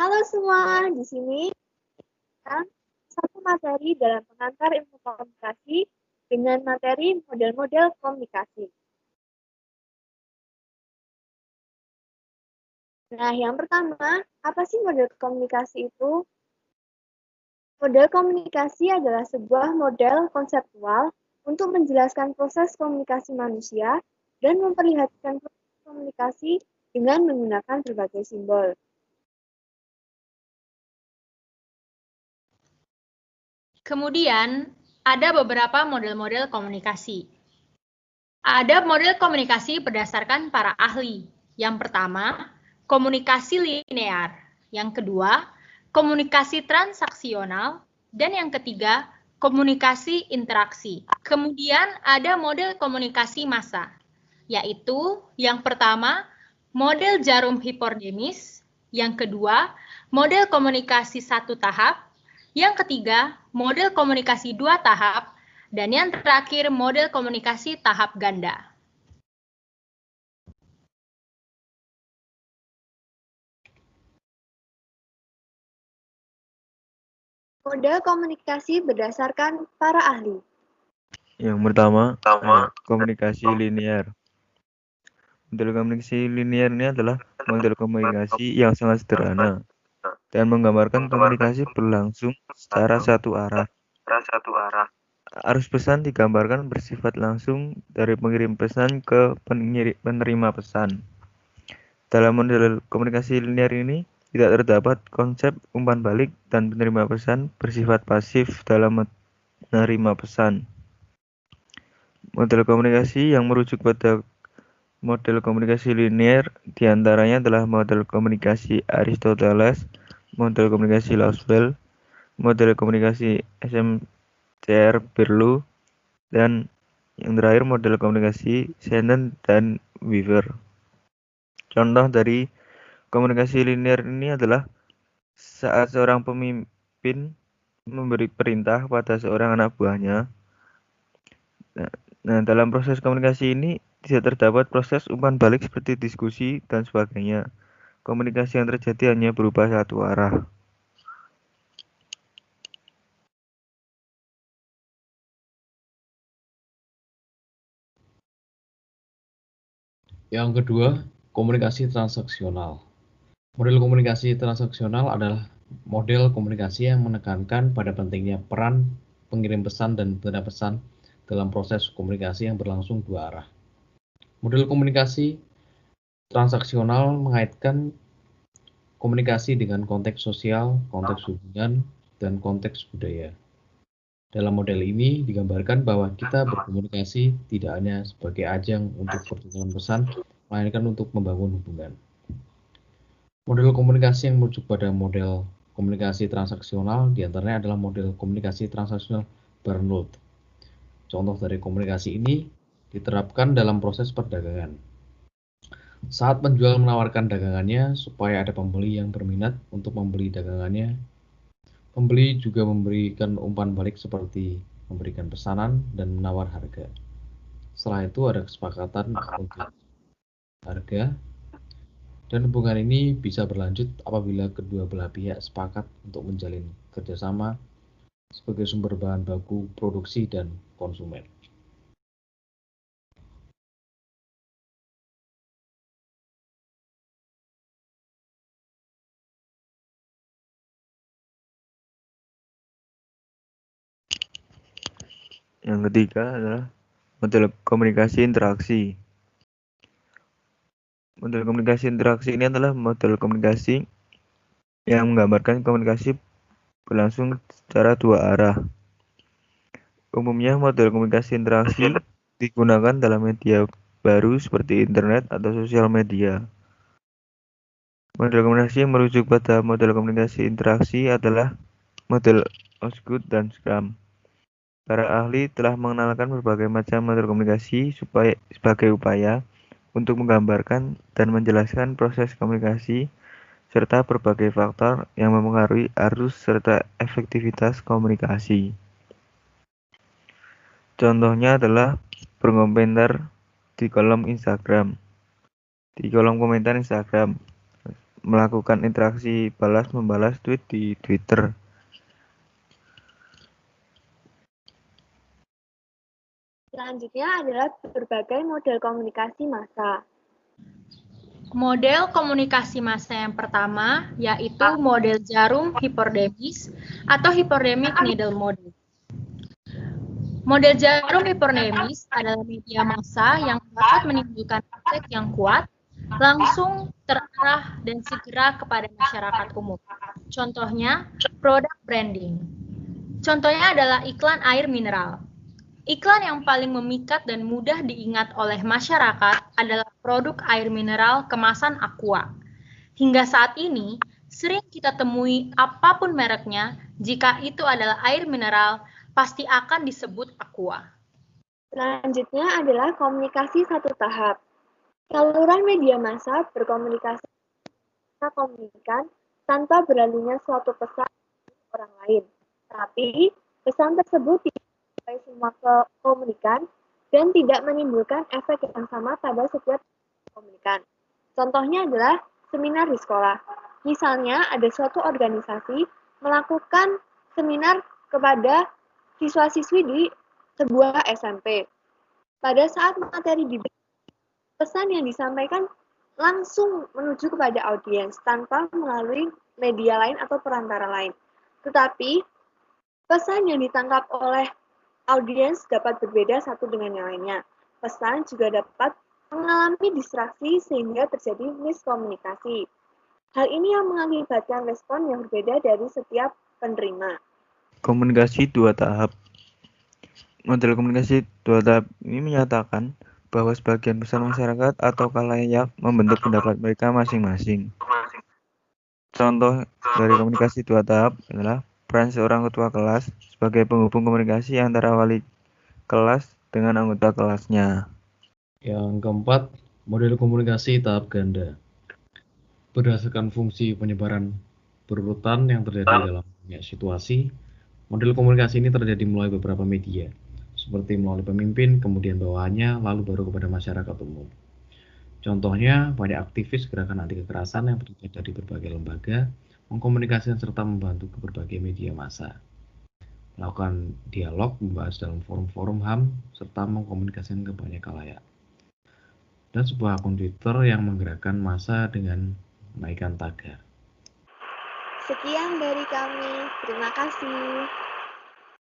Halo semua, di sini satu materi dalam pengantar ilmu komunikasi dengan materi model-model komunikasi. Nah, yang pertama, apa sih model komunikasi itu? Model komunikasi adalah sebuah model konseptual untuk menjelaskan proses komunikasi manusia dan memperlihatkan proses komunikasi dengan menggunakan berbagai simbol. Kemudian, ada beberapa model-model komunikasi. Ada model komunikasi berdasarkan para ahli. Yang pertama, komunikasi linear. Yang kedua, komunikasi transaksional. Dan yang ketiga, komunikasi interaksi. Kemudian ada model komunikasi massa, yaitu yang pertama, model jarum hipodermis. Yang kedua, model komunikasi satu tahap. Yang ketiga, model komunikasi dua tahap. Dan yang terakhir, model komunikasi tahap ganda. Model komunikasi berdasarkan para ahli. Yang pertama, komunikasi linear. Model komunikasi linear ini adalah model komunikasi yang sangat sederhana dan menggambarkan komunikasi berlangsung secara satu arah. Arus pesan digambarkan bersifat langsung dari pengirim pesan ke penerima pesan. Dalam model komunikasi linear ini, tidak terdapat konsep umpan balik dan penerima pesan bersifat pasif dalam menerima pesan. Model komunikasi yang merujuk pada model komunikasi linear diantaranya adalah model komunikasi Aristoteles, model komunikasi Lauswell, model komunikasi SMCR Berlow, dan yang terakhir model komunikasi Shannon dan Weaver. Contoh dari komunikasi linear ini adalah saat seorang pemimpin memberi perintah pada seorang anak buahnya. Nah, dalam proses komunikasi ini tidak terdapat proses umpan balik seperti diskusi dan sebagainya. Komunikasi yang terjadi hanya berupa satu arah. Yang kedua, komunikasi transaksional. Model komunikasi transaksional adalah model komunikasi yang menekankan pada pentingnya peran pengirim pesan dan penerima pesan dalam proses komunikasi yang berlangsung dua arah. Model komunikasi transaksional mengaitkan komunikasi dengan konteks sosial, konteks hubungan, dan konteks budaya. Dalam model ini digambarkan bahwa kita berkomunikasi tidak hanya sebagai ajang untuk pertukaran pesan, melainkan untuk membangun hubungan. Model komunikasi yang merujuk pada model komunikasi transaksional diantaranya adalah model komunikasi transaksional Barnold. Contoh dari komunikasi ini diterapkan dalam proses perdagangan. Saat penjual menawarkan dagangannya supaya ada pembeli yang berminat untuk membeli dagangannya, pembeli juga memberikan umpan balik seperti memberikan pesanan dan menawar harga. Setelah itu ada kesepakatan untuk harga, dan hubungan ini bisa berlanjut apabila kedua belah pihak sepakat untuk menjalin kerjasama sebagai sumber bahan baku produksi dan konsumen. Yang ketiga adalah model komunikasi interaksi. Model komunikasi interaksi ini adalah model komunikasi yang menggambarkan komunikasi berlangsung secara dua arah. Umumnya model komunikasi interaksi digunakan dalam media baru seperti internet atau sosial media. Model komunikasi yang merujuk pada model komunikasi interaksi adalah model Osgood dan Scrum. Para ahli telah mengenalkan berbagai macam model komunikasi sebagai upaya untuk menggambarkan dan menjelaskan proses komunikasi serta berbagai faktor yang mempengaruhi arus serta efektivitas komunikasi. Contohnya adalah berkomentar di kolom Instagram. Di kolom komentar Instagram, melakukan interaksi balas-membalas tweet di Twitter. Selanjutnya adalah berbagai model komunikasi massa. Model komunikasi massa yang pertama yaitu model jarum hiperdemis atau hypodermic needle model. Model jarum hiperdemis adalah media massa yang dapat menimbulkan efek yang kuat, langsung, terarah, dan segera kepada masyarakat umum. Contohnya, product branding. Contohnya adalah iklan air mineral. Iklan yang paling memikat dan mudah diingat oleh masyarakat adalah produk air mineral kemasan Aqua. Hingga saat ini, sering kita temui apapun mereknya, jika itu adalah air mineral, pasti akan disebut Aqua. Selanjutnya adalah komunikasi satu tahap. Saluran media massa berkomunikasi komunikan tanpa beralihnya suatu pesan ke orang lain. Tapi, pesan tersebut tidak sampai semua komunikan dan tidak menimbulkan efek yang sama pada setiap komunikan. Contohnya adalah seminar di sekolah. Misalnya, ada suatu organisasi melakukan seminar kepada siswa-siswi di sebuah SMP. Pada saat materi diberikan, pesan yang disampaikan langsung menuju kepada audiens tanpa melalui media lain atau perantara lain. Tetapi, pesan yang ditangkap oleh audiens dapat berbeda satu dengan yang lainnya. Pesan juga dapat mengalami distraksi sehingga terjadi miskomunikasi. Hal ini yang mengakibatkan respon yang berbeda dari setiap penerima. Komunikasi dua tahap. Model komunikasi dua tahap ini menyatakan bahwa sebagian besar masyarakat atau khalayak membentuk pendapat mereka masing-masing. Contoh dari komunikasi dua tahap adalah peran seorang ketua kelas sebagai penghubung komunikasi antara wali kelas dengan anggota kelasnya. Yang keempat, model komunikasi tahap ganda. Berdasarkan fungsi penyebaran berurutan yang terjadi dalam banyak situasi, model komunikasi ini terjadi melalui beberapa media, seperti melalui pemimpin, kemudian bawahannya, lalu baru kepada masyarakat umum. Contohnya, banyak aktivis gerakan anti kekerasan yang terdiri dari berbagai lembaga mengkomunikasikan serta membantu ke berbagai media massa, melakukan dialog, membahas dalam forum-forum HAM, serta mengkomunikasikan ke banyak khalayak. Dan sebuah akun Twitter yang menggerakkan massa dengan menaikkan tagar. Sekian dari kami, terima kasih.